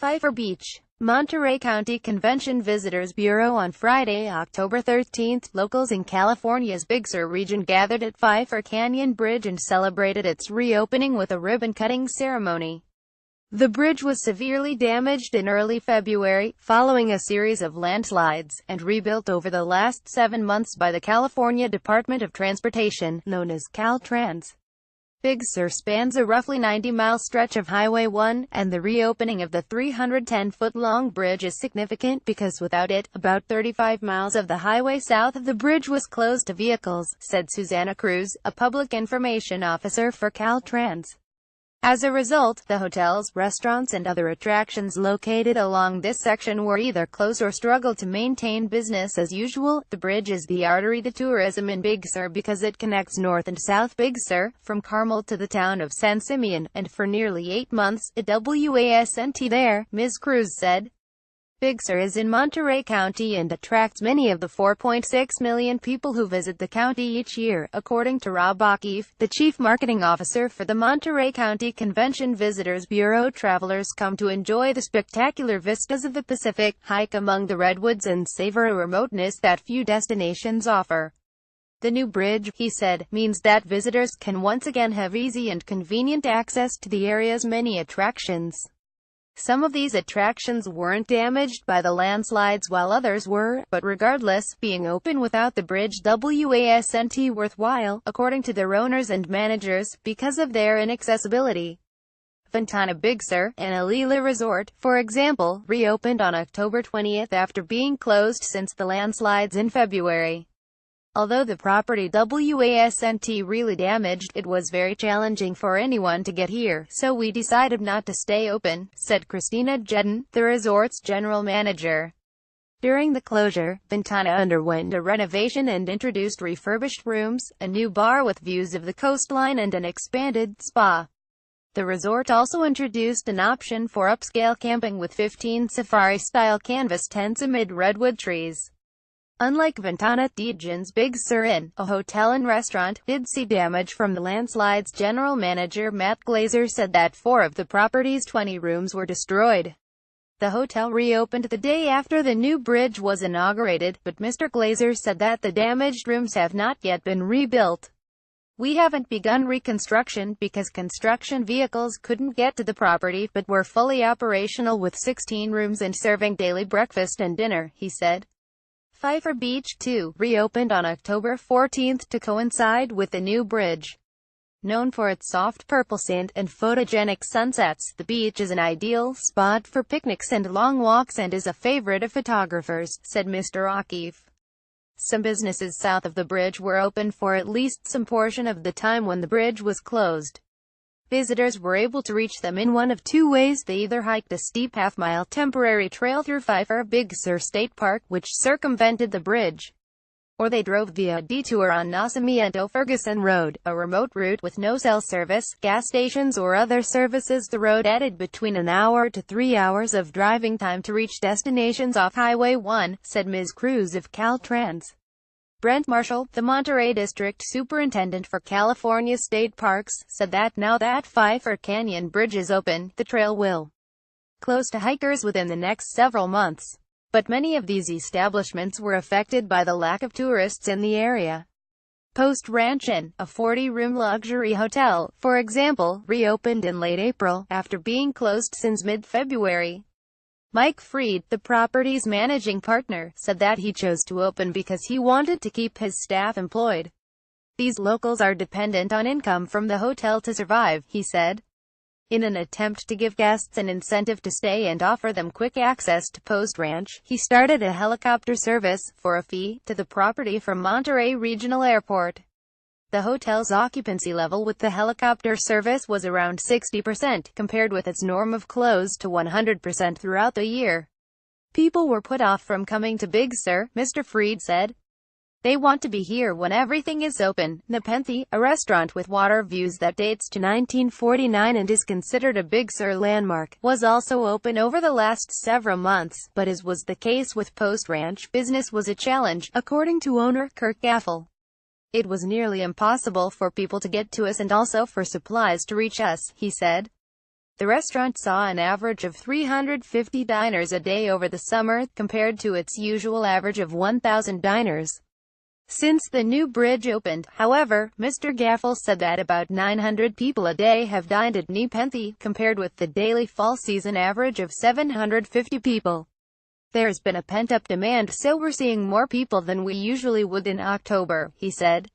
Pfeiffer Beach, Monterey County Convention Visitors Bureau. On Friday, October 13, locals in California's Big Sur region gathered at Pfeiffer Canyon Bridge and celebrated its reopening with a ribbon-cutting ceremony. The bridge was severely damaged in early February, following a series of landslides, and rebuilt over the last 7 months by the California Department of Transportation, known as Caltrans. Big Sur spans a roughly 90-mile stretch of Highway 1, and the reopening of the 310-foot-long bridge is significant because without it, about 35 miles of the highway south of the bridge was closed to vehicles, said Susana Cruz, a public information officer for Caltrans. As a result, the hotels, restaurants and other attractions located along this section were either closed or struggled to maintain business as usual. The bridge is the artery to tourism in Big Sur because it connects North and South Big Sur, from Carmel to the town of San Simeon, and for nearly 8 months, it wasn't there, Ms. Cruz said. Big Sur is in Monterey County and attracts many of the 4.6 million people who visit the county each year, according to Rob O'Keefe, the chief marketing officer for the Monterey County Convention Visitors Bureau. Travelers come to enjoy the spectacular vistas of the Pacific, hike among the redwoods and savor a remoteness that few destinations offer. The new bridge, he said, means that visitors can once again have easy and convenient access to the area's many attractions. Some of these attractions weren't damaged by the landslides while others were, but regardless, being open without the bridge wasn't worthwhile, according to their owners and managers, because of their inaccessibility. Ventana Big Sur, an Alila resort, for example, reopened on October 20 after being closed since the landslides in February. Although the property wasn't really damaged, it was very challenging for anyone to get here, so we decided not to stay open, said Christina Jedden, the resort's general manager. During the closure, Ventana underwent a renovation and introduced refurbished rooms, a new bar with views of the coastline and an expanded spa. The resort also introduced an option for upscale camping with 15 safari-style canvas tents amid redwood trees. Unlike Ventana, Dejan's Big Sur Inn, a hotel and restaurant, did see damage from the landslides. General manager Matt Glazer said that 4 of the property's 20 rooms were destroyed. The hotel reopened the day after the new bridge was inaugurated, but Mr. Glazer said that the damaged rooms have not yet been rebuilt. We haven't begun reconstruction because construction vehicles couldn't get to the property, but we're fully operational with 16 rooms and serving daily breakfast and dinner, he said. Pfeiffer Beach, too, reopened on October 14 to coincide with the new bridge. Known for its soft purple sand and photogenic sunsets, the beach is an ideal spot for picnics and long walks and is a favorite of photographers, said Mr. O'Keefe. Some businesses south of the bridge were open for at least some portion of the time when the bridge was closed. Visitors were able to reach them in one of 2 ways. They either hiked a steep half-mile temporary trail through Pfeiffer Big Sur State Park, which circumvented the bridge, or they drove via a detour on Nacimiento-Ferguson Road, a remote route with no cell service, gas stations or other services. The road added between an hour to 3 hours of driving time to reach destinations off Highway 1, said Ms. Cruz of Caltrans. Brent Marshall, the Monterey District Superintendent for California State Parks, said that now that Pfeiffer Canyon Bridge is open, the trail will close to hikers within the next several months. But many of these establishments were affected by the lack of tourists in the area. Post Ranch Inn, a 40-room luxury hotel, for example, reopened in late April, after being closed since mid-February. Mike Freed, the property's managing partner, said that he chose to open because he wanted to keep his staff employed. These locals are dependent on income from the hotel to survive, he said. In an attempt to give guests an incentive to stay and offer them quick access to Post Ranch, he started a helicopter service, for a fee, to the property from Monterey Regional Airport. The hotel's occupancy level with the helicopter service was around 60%, compared with its norm of close to 100% throughout the year. People were put off from coming to Big Sur, Mr. Freed said. They want to be here when everything is open. Nepenthe, a restaurant with water views that dates to 1949 and is considered a Big Sur landmark, was also open over the last several months, but as was the case with Post Ranch, business was a challenge, according to owner Kirk Gaffel. It was nearly impossible for people to get to us and also for supplies to reach us, he said. The restaurant saw an average of 350 diners a day over the summer, compared to its usual average of 1,000 diners. Since the new bridge opened, however, Mr. Gaffel said that about 900 people a day have dined at Nepenthe, compared with the daily fall season average of 750 people. There's been a pent-up demand, so we're seeing more people than we usually would in October, he said.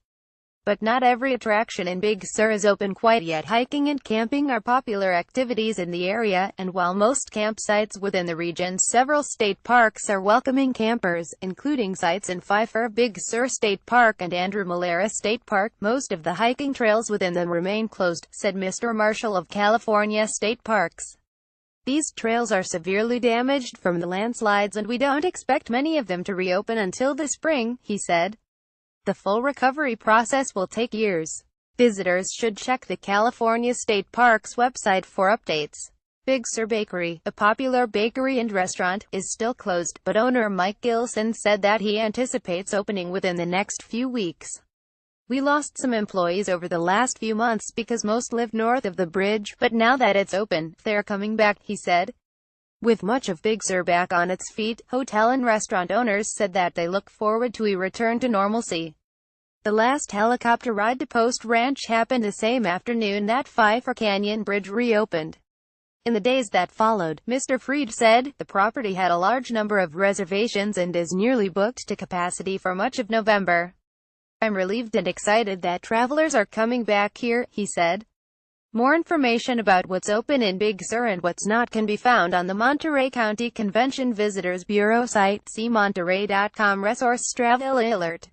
But not every attraction in Big Sur is open quite yet. Hiking and camping are popular activities in the area, and while most campsites within the region, several state parks are welcoming campers, including sites in Pfeiffer, Big Sur State Park and Andrew Malera State Park. Most of the hiking trails within them remain closed, said Mr. Marshall of California State Parks. These trails are severely damaged from the landslides and we don't expect many of them to reopen until the spring, he said. The full recovery process will take years. Visitors should check the California State Parks website for updates. Big Sur Bakery, a popular bakery and restaurant, is still closed, but owner Mike Gilson said that he anticipates opening within the next few weeks. We lost some employees over the last few months because most live north of the bridge, but now that it's open, they're coming back, he said. With much of Big Sur back on its feet, hotel and restaurant owners said that they look forward to a return to normalcy. The last helicopter ride to Post Ranch happened the same afternoon that Pfeiffer Canyon Bridge reopened. In the days that followed, Mr. Freed said, the property had a large number of reservations and is nearly booked to capacity for much of November. I'm relieved and excited that travelers are coming back here, he said. More information about what's open in Big Sur and what's not can be found on the Monterey County Convention Visitors Bureau site. See Monterey.com. Resource Travel Alert.